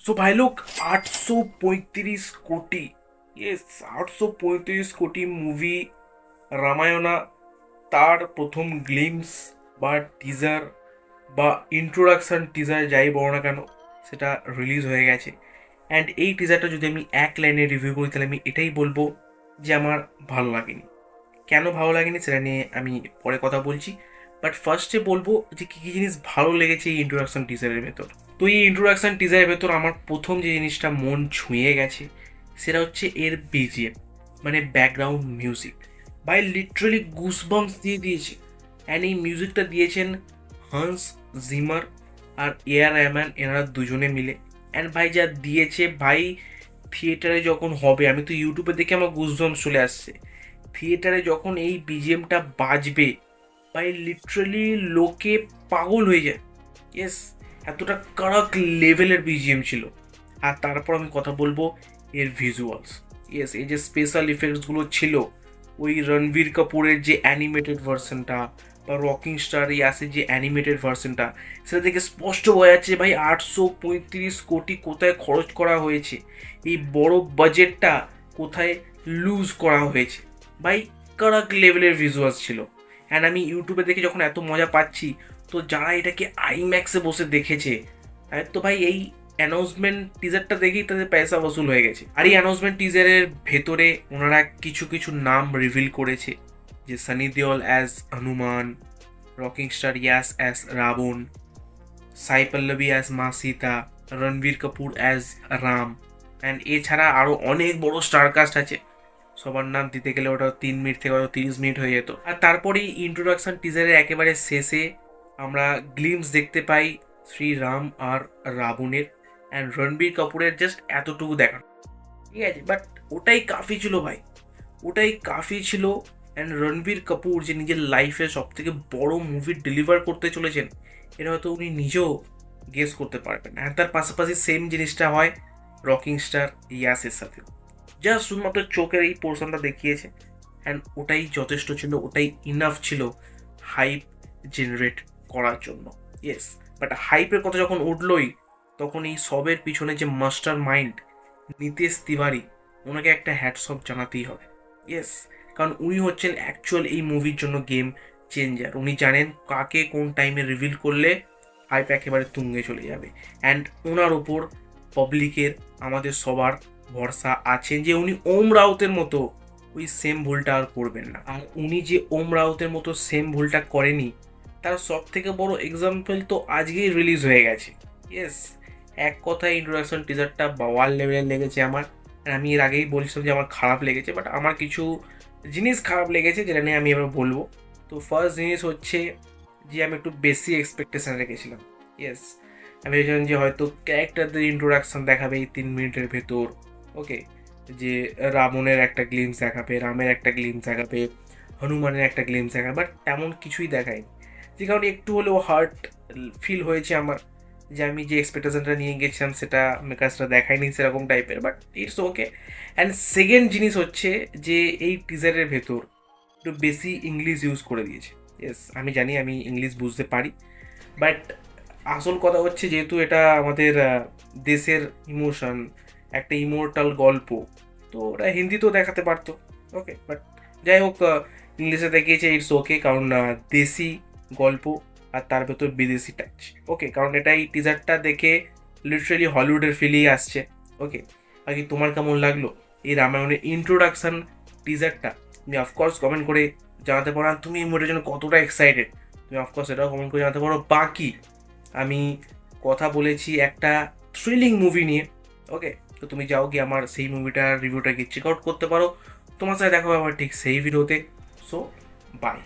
सो भाई लोग 835 कोटी, ये 835 কোটি মুভি রামায়ণা তার প্রথম গ্লিমস বা টিজার বা ইন্ট্রোডাকশন টিজার যাই বলো না কেন সেটা রিলিজ হয়ে গেছে। অ্যান্ড এই টিজারটা যদি আমি এক লাইনে রিভিউ করি তাহলে আমি এটাই বলবো যে আমার ভালো লাগেনি। কেন ভালো লাগেনি সেটা নিয়ে আমি পরে কথা বলছি, বাট ফার্স্টে বলবো যে কী কী জিনিস ভালো লেগেছে এই ইন্ট্রোডাকশন টিজারের ভেতর। তো এই ইন্ট্রোডাকশন টিজারের ভেতর আমার প্রথম যে জিনিসটা মন ছুঁয়ে গেছে সেটা হচ্ছে এর বিজিএম, মানে ব্যাকগ্রাউন্ড মিউজিক। ভাই লিটারালি গুসবাম্পস দিয়ে দিয়েছে। অ্যান্ড এই মিউজিকটা দিয়েছেন হান্স জিমার আর এআর রহমান, এনারা দুজনে মিলে। অ্যান্ড ভাই যা দিয়েছে ভাই, থিয়েটারে যখন হবে, আমি তো ইউটিউবে দেখে আমার গুসবাম্পস চলে আসছে। থিয়েটারে যখন এই বিজিএমটা বাজবে ভাই লিটারালি লোকে পাগল হয়ে যায়। ইয়েস, এতটা কড়াক লেভেলের বিজিএম ছিল। আর তারপর আমি কথা বলবো এর ভিজুয়ালস। ইয়েস, এই যে স্পেশাল ইফেক্টসগুলো ছিল, ওই রণবীর কাপুরের যে অ্যানিমেটেড ভার্সনটা বা রকিং স্টার ইয়াসের যে অ্যানিমেটেড ভার্সনটা, সেটা থেকে স্পষ্ট বোঝা যাচ্ছে ভাই 835 কোটি কোথায় খরচ করা হয়েছে, এই বড় বাজেটটা কোথায় লুজ করা হয়েছে। ভাই কড়াক লেভেলের ভিজুয়ালস ছিল। অ্যান্ড আমি ইউটিউবে দেখে যখন এত মজা পাচ্ছি, তো যারা এটাকে আইম্যাক্সে বসে দেখেছে তো ভাই এই অ্যানাউন্সমেন্ট টিজারটা দেখেই তাদের পয়সা বসুল হয়ে গেছে। আর এই অ্যানাউন্সমেন্ট টিজারের ভেতরে ওনারা কিছু কিছু নাম রিভিল করেছে, যে Sunny Deol as Hanuman, rocking star Yash as Ravan, Sai Pallavi as মা সীতা, রণবীর কাপুর অ্যাজ রাম। অ্যান্ড এছাড়া আরও অনেক বড় স্টার কাস্ট আছে, সবার নাম দিতে গেলে ওটা 3 মিনিট থেকে হয়তো 30 মিনিট হয়ে যেত। আর তারপরেই ইন্ট্রোডাকশন টিজারের একেবারে শেষে আমরা গ্লিমস দেখতে পাই শ্রীরাম আর রাবণের, অ্যান্ড রণবীর কাপুরের জাস্ট এতটুকু দেখানো, ঠিক আছে। বাট ওটাই কাফি ছিল ভাই, ওটাই কাফি ছিল। অ্যান্ড রণবীর কাপুর যে নিজের লাইফে সব থেকে বড় মুভি ডেলিভার করতে চলেছেন, এটা হয়তো উনি নিজেও গেস করতে পারবেন। আর তার পাশাপাশি সেম জিনিসটা হয় রকিং স্টার ইয়াসের সাথেও। জাস্ট শুধুমাত্র চোখের এই পোর্শনটা দেখিয়েছে, অ্যান্ড ওটাই যথেষ্ট ছিল, ওটাই ইনাফ ছিল হাইপ জেনারেট করার জন্য। ইয়েস, বাট হাইপের কথা যখন উঠলই, তখন এই সবের পিছনে যে মাস্টার মাইন্ড নিতেশ তিওয়ারি, ওনাকে একটা হ্যাটস অফ জানাতেই হবে। ইয়েস, কারণ উনি হচ্ছেন অ্যাকচুয়াল এই মুভির জন্য গেম চেঞ্জার। উনি জানেন কাকে কোন টাইমে রিভিল করলে হাইপ একেবারে তুঙ্গে চলে যাবে। অ্যান্ড ওনার ওপর পাবলিকের, আমাদের সবার ভরসা আছেন যে উনি ওম রাউতের মতো ওই সেম ভুলটা আর করবেন না। আর উনি যে ওম রাউতের মতো সেম ভুলটা করেনি, তার সব থেকে বড় এক্সাম্পল তো আজকেই রিলিজ হয়ে গেছে। ইয়েস, এক কথায় ইন্ট্রোডাকশন টিজারটা বাওয়ার লেভেলের লেগেছে আমার। আর আমি এর আগেই বলছিলাম যে আমার খারাপ লেগেছে, বাট আমার কিছু জিনিস খারাপ লেগেছে যেটা নিয়ে আমি এবার বলবো। তো ফার্স্ট জিনিস হচ্ছে যে আমি একটু বেশি এক্সপেকটেশন রেখেছিলাম। ইয়েস, আমি ভেবেছিলাম যে হয়তো ক্যারেক্টারদের ইন্ট্রোডাকশন দেখাবে এই 3 মিনিটের ভেতর, ওকে, যে রাবণের একটা গ্লিমস দেখাবে, রামের একটা গ্লিমস দেখাবে, হনুমানের একটা গ্লিমস দেখাবে, বাট তেমন কিছুই দেখায়নি। যে কারণে একটু হলেও হার্ট ফিল হয়েছে আমার, যে আমি যে এক্সপেকটেশনটা নিয়ে গেছিলাম সেটা মেকার্সরা দেখায়নি সেরকম টাইপের, but it's okay. And second জিনিস হচ্ছে যে এই টিজারের ভেতর একটু বেশি ইংলিশ ইউজ করে দিয়েছে। ইয়েস, আমি জানি আমি ইংলিশ বুঝতে পারি, বাট আসল কথা হচ্ছে যেহেতু এটা আমাদের দেশের ইমোশন, একটা ইমোর্টাল গল্প, তো ওটা হিন্দিতেও দেখাতে পারতো, ওকে। বাট যাই হোক, ইংলিশে দেখিয়েছে, ইটস ওকে, কারণ দেশি গল্প আর তার ভেতর বিদেশি টাচ, ওকে। কারণ এটা এই টিজারটা দেখে লিটারেলি হলিউডের ফিলই আসছে, ওকে। বাকি তোমার কেমন লাগলো এই রামায়ণের ইন্ট্রোডাকশন টিজারটা, তুমি অফকোর্স কমেন্ট করে জানাতে পারো। আর তুমি এই মুভিটার জন্য কতটা এক্সাইটেড তুমি অফকোর্স এটাও কমেন্ট করে জানাতে পারো। বাকি আমি কথা বলেছি একটা থ্রিলিং মুভি নিয়ে, ওকে। তো তুমি যাও গিয়ে আমার সেই মুভিটার রিভিউটা গিয়ে চেক আউট করতে পারো। তোমার সাথে দেখা হবে আবার ঠিক সেই ভিডিওতে। So by.